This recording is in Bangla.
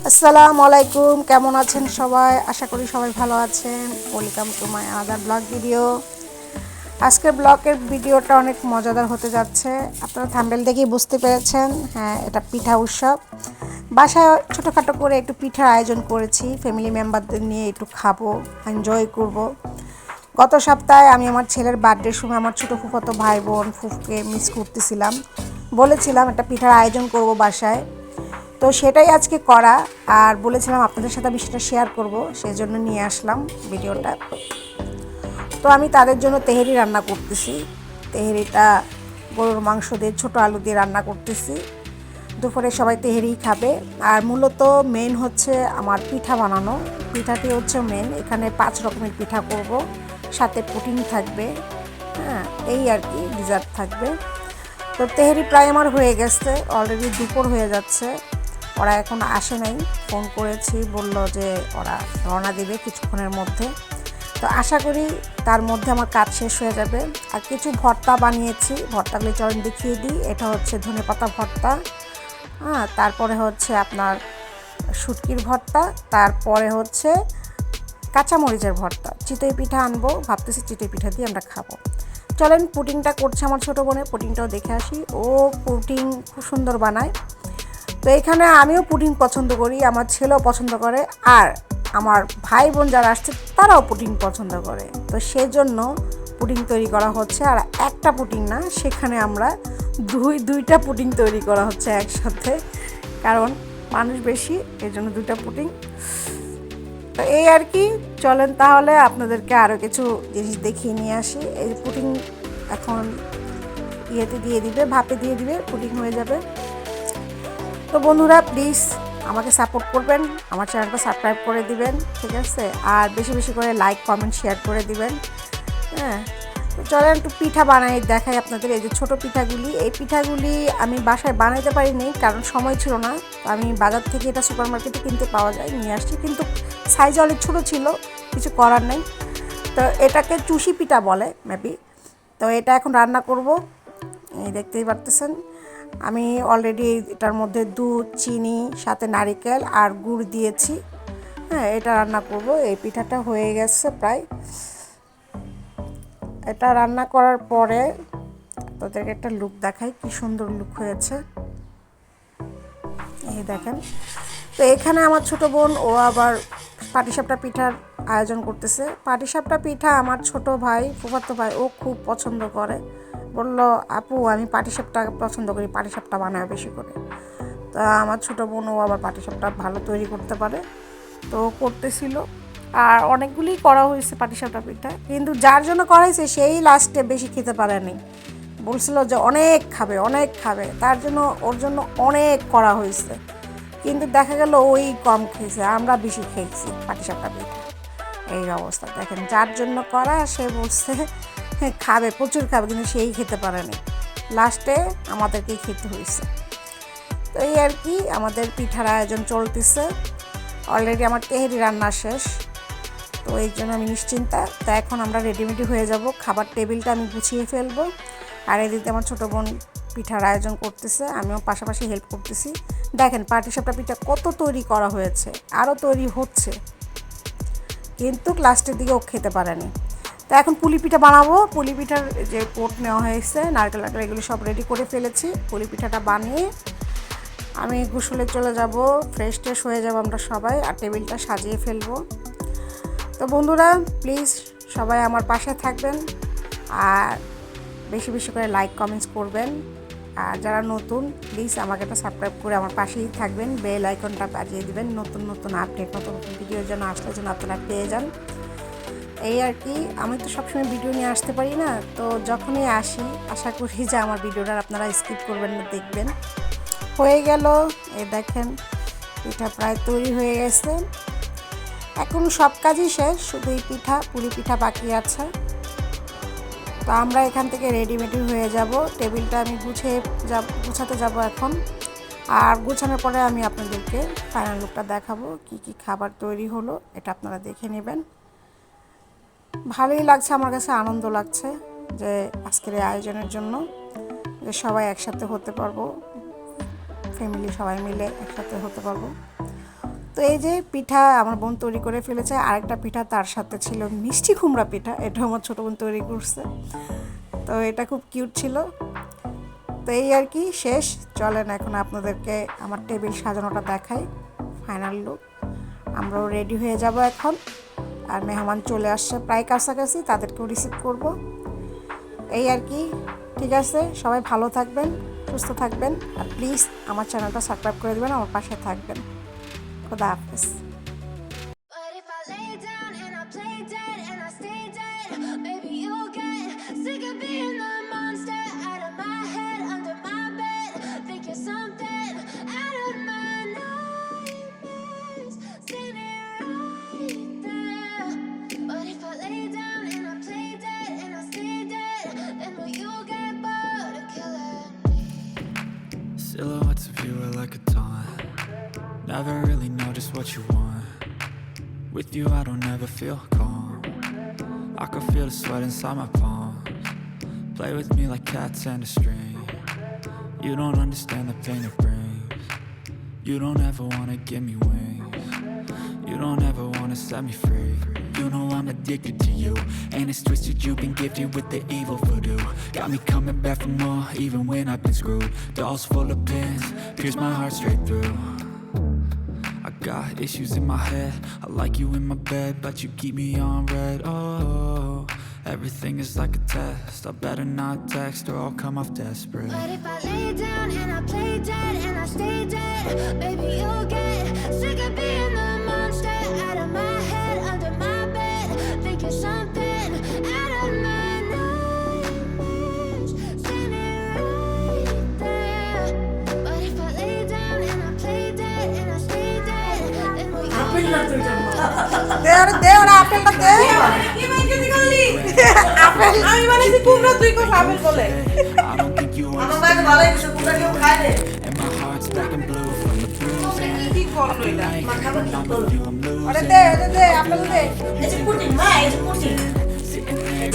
আসসালামু আলাইকুম, কেমন আছেন সবাই? আশা করি সবাই ভালো আছেন। Welcome to my other blog video. আজকের ব্লগের ভিডিওটা অনেক মজাদার হতে যাচ্ছে। আপনারা থাম্বনেল দেখেই বুঝতে পেরেছেন। হ্যাঁ, এটা পিঠা উৎসব। বাসায় ছোটোখাটো করে একটু পিঠার আয়োজন করেছি, ফ্যামিলি মেম্বারদের নিয়ে একটু খাবো, এনজয় করব। গত সপ্তাহে আমি আমার ছেলের বার্থডের সময় আমার ছোটো ফুফাতো ভাই বোন ফুফকে মিস করতেছিলাম, বলেছিলাম একটা পিঠার আয়োজন করব বাসায়। তো সেটাই আজকে করা, আর বলেছিলাম আপনাদের সাথে আমি সেটা শেয়ার করব, সেই জন্য নিয়ে আসলাম ভিডিওটা। তো আমি তাদের জন্য তেহেরি রান্না করতেছি। তেহেরিটা গরুর মাংস দিয়ে ছোটো আলু দিয়ে রান্না করতেছি। দুপুরে সবাই তেহেরিই খাবে। আর মূলত মেন হচ্ছে আমার পিঠা বানানো। পিঠাটি হচ্ছে মেন। এখানে 5 রকমের পিঠা করব, সাথে পুডিং থাকবে। হ্যাঁ, এই আর কি, ডিজার্ট থাকবে। তো তেহেরি প্রায় আমার হয়ে গেছে, অলরেডি দুপুর হয়ে যাচ্ছে। ওরা এখন আসে নাই, ফোন করেছি, বলল যে ওরা রওনা দেবে কিছুক্ষণের মধ্যে। তো আশা করি তার মধ্যে আমার কাজ শেষ হয়ে যাবে। আর কিছু ভর্তা বানিয়েছি, ভর্তাগুলি চলেন দেখিয়ে দিই। এটা হচ্ছে ধনেপাতা ভর্তা, হ্যাঁ, তারপরে হচ্ছে আপনার শুটকির ভর্তা, তারপরে হচ্ছে কাঁচামরিচের ভর্তা। চিতই পিঠা আনবো, ভাবতেছি চিতই পিঠা দিয়ে আমরা খাবো। চলেন, পুডিংটা করছে আমার ছোটো বোনে, পুডিংটাও দেখে আসি। ও পুডিং খুব সুন্দর বানায়। তো এখানে আমিও পুডিং পছন্দ করি, আমার ছেলেও পছন্দ করে, আর আমার ভাই বোন যারা আসছে তারাও পুডিং পছন্দ করে। তো সেজন্য পুডিং তৈরি করা হচ্ছে। আর একটা পুডিং না, সেখানে আমরা দুইটা পুডিং তৈরি করা হচ্ছে একসাথে, কারণ মানুষ বেশি, এই জন্য 2টা পুডিং। তো এই আর কি। চলেন তাহলে আপনাদেরকে আরও কিছু জিনিস দেখিয়ে নিয়ে আসি। এই পুডিং এখন ইয়েতে দিয়ে দিবে, ভাপে দিয়ে দিবে, পুডিং হয়ে যাবে। তো বন্ধুরা, প্লিজ আমাকে সাপোর্ট করবেন, আমার চ্যানেলটা সাবস্ক্রাইব করে দিবেন, ঠিক আছে? আর বেশি বেশি করে লাইক কমেন্ট শেয়ার করে দিবেন। হ্যাঁ, তো চলেন একটু পিঠা বানাই দেখাই আপনাদের। এই যে ছোটো পিঠাগুলি, এই পিঠাগুলি আমি বাসায় বানাইতে পারিনি, কারণ সময় ছিল না। আমি বাজার থেকে এটা সুপার মার্কেটে কিনতে পাওয়া যায়, নিয়ে আসছি, কিন্তু সাইজ অনেক ছোটো ছিল, কিছু করার নেই। তো এটাকে চুষি পিঠা বলে মেবি। তো এটা এখন রান্না করব, এই দেখতেই পারতেছেন। আমি অলরেডি এটার মধ্যে দুধ, চিনি, সাথে নারিকেল আর গুড় দিয়েছি। হ্যাঁ, এটা রান্না করব। এই পিঠাটা হয়ে গেছে প্রায়। এটা রান্না করার পরে তোদেরকে একটা লুক দেখাই, কি সুন্দর লুক হয়েছে, এই দেখেন। তো এখানে আমার ছোটো বোন, ও আবার পাটিসাপটা পিঠার আয়োজন করতেছে। পাটিসাপটা পিঠা আমার ছোটো ভাই, ফুফাতো ভাই, ও খুব পছন্দ করে। বলল, আপু আমি পাটিসাপটা পছন্দ করি, পাটিসাপটা বানায় বেশি করে। তা আমার ছোটো বোন, ও আবার পাটিসাপটা ভালো তৈরি করতে পারে, তো করতেছিল। আর অনেকগুলি করা হয়েছে পাটিসাপটা পিঠা, কিন্তু যার জন্য করা হয়েছে সেই লাস্টে বেশি খেতে পারেনি। বলছিল যে অনেক খাবে, অনেক খাবে, তার জন্য ওর জন্য অনেক করা হয়েছে। কিন্তু দেখা গেল ওই কম খেয়েছে, আমরা বেশি খেয়েছি পাটিসাপটা পিঠা। এই অবস্থা দেখেন, যার জন্য করা সে বলছে খাবে, প্রচুর খাবে, কিন্তু সেই খেতে পারেনি, লাস্টে আমাদেরকেই খেতে হয়েছে। তো এই আর কি, আমাদের পিঠার আয়োজন চলতেছে। অলরেডি আমার তেহেরি রান্না শেষ, তো এই জন্য আমি নিশ্চিন্তা। তা এখন আমরা রেডিমেডি হয়ে যাব, খাবার টেবিলটা আমি গুছিয়ে ফেলবো। আর এদিকে আমার ছোটো বোন পিঠার আয়োজন করতেছে, আমিও পাশাপাশি হেল্প করতেছি। দেখেন পাটিসাপটা পিঠা কত তৈরি করা হয়েছে, আরও তৈরি হচ্ছে, কিন্তু লাস্টের দিকে ও খেতে পারেনি। তো এখন পুলি পিঠা বানাবো। পুলি পিঠার যে কোট নেওয়া হয়েছে, নারকেল নারকেল এগুলো সব রেডি করে ফেলেছি। পুলি পিঠাটা বানিয়ে আমি গোসলে চলে যাব, ফ্রেশ ট্রেশ হয়ে যাব আমরা সবাই, আর টেবিলটা সাজিয়ে ফেলবো। তো বন্ধুরা, প্লিজ সবাই আমার পাশে থাকবেন, আর বেশি বেশি করে লাইক কমেন্টস করবেন। আর যারা নতুন, প্লিজ আমাকে একটা সাবস্ক্রাইব করে আমার পাশেই থাকবেন, বেল আইকনটা বাজিয়ে দিবেন, নতুন নতুন আপডেট, নতুন নতুন ভিডিও যেন আসলে যেন আপনারা পেয়ে যান। এই আর কি। আমি তো সবসময় ভিডিও নিয়ে আসতে পারি না, তো যখনই আসি আশা করি যে আমার ভিডিওটা আপনারা স্কিপ করবেন না, দেখবেন। হয়ে গেল, এই দেখেন পিঠা প্রায় তৈরি হয়ে গেছে। এখন সব কাজই শেষ, শুধু এই পিঠা, পুলি পিঠা বাকি আছে। তো আমরা এখান থেকে রেডিমেডি হয়ে যাব। টেবিলটা আমি গুছাতে যাব এখন। আর গুছানোর পরে আমি আপনাদেরকে ফাইনাল লুকটা দেখাবো, কি কি খাবার তৈরি হলো, এটা আপনারা দেখে নেবেন। ভালোই লাগছে, আমার কাছে আনন্দ লাগছে যে আজকের এই আয়োজনের জন্য, যে সবাই একসাথে হতে পারবো, ফ্যামিলি সবাই মিলে একসাথে হতে পারবো। তো এই যে পিঠা আমার বোন তৈরি করে ফেলেছে, আরেকটা পিঠা তার সাথে ছিল মিষ্টি কুমড়া পিঠা, এটা আমার ছোটো বোন তৈরি করছে। তো এটা খুব কিউট ছিল। তো এই আর কি শেষ। চলেন এখন আপনাদেরকে আমার টেবিল সাজানোটা দেখাই, ফাইনাল লুক। আমরাও রেডি হয়ে যাব এখন, আর মেহমান চলে আসছে প্রায় কাছাকাছি, তাদেরকেও রিসিভ করব। এই আর কি। ঠিক আছে, সবাই ভালো থাকবেন, সুস্থ থাকবেন, আর প্লিজ আমার চ্যানেলটা সাবস্ক্রাইব করে দেবেন, আমার পাশে থাকবেন। খোদা হাফেজ। But if I lay down and I play dead and I stay dead, maybe you'll get sick of being the monster out of my head, under my bed. Think you're something out of my nightmares, standing right there. But if I lay down and I play dead and I stay dead, then will you get bored of killing me? Silhouettes of you are like a taunt. Never really know just what you want. With you I don't ever feel calm. I can feel the sweat inside my palms. Play with me like cats and a string. You don't understand the pain it brings. You don't ever wanna give me wings. You don't ever wanna set me free. You know I'm addicted to you, and it's twisted, you've been gifted with the evil voodoo. Got me coming back for more, even when I've been screwed. Dolls full of pins, pierce my heart straight through. I got issues in my head, I like you in my bed, but you keep me on red. Oh, everything is like a test, I better not text or I'll come off desperate. But if I lay down and I play dead and I stay dead, maybe you'll get sick of being the monster out of my head, under my bed. Think you're something out of my nightmares, standing right there. But if I lay down and I play dead and I stay dead, then will you দেওরা আপেলটা দে। কি মাইকে করলি আপেল আমি বানাইছি কুমড়া, তুই কো আপেল বলে I don't think you আমার বাইরে ভালোই কিছু কুমড়া কেউ খায় রে and my heart's black and blue from the bruising. কি করলো এটা When I'm with you I'm ওরে losing. দে আপেল দে। এই যে পুটিং মা এই যে পুটিং Sitting there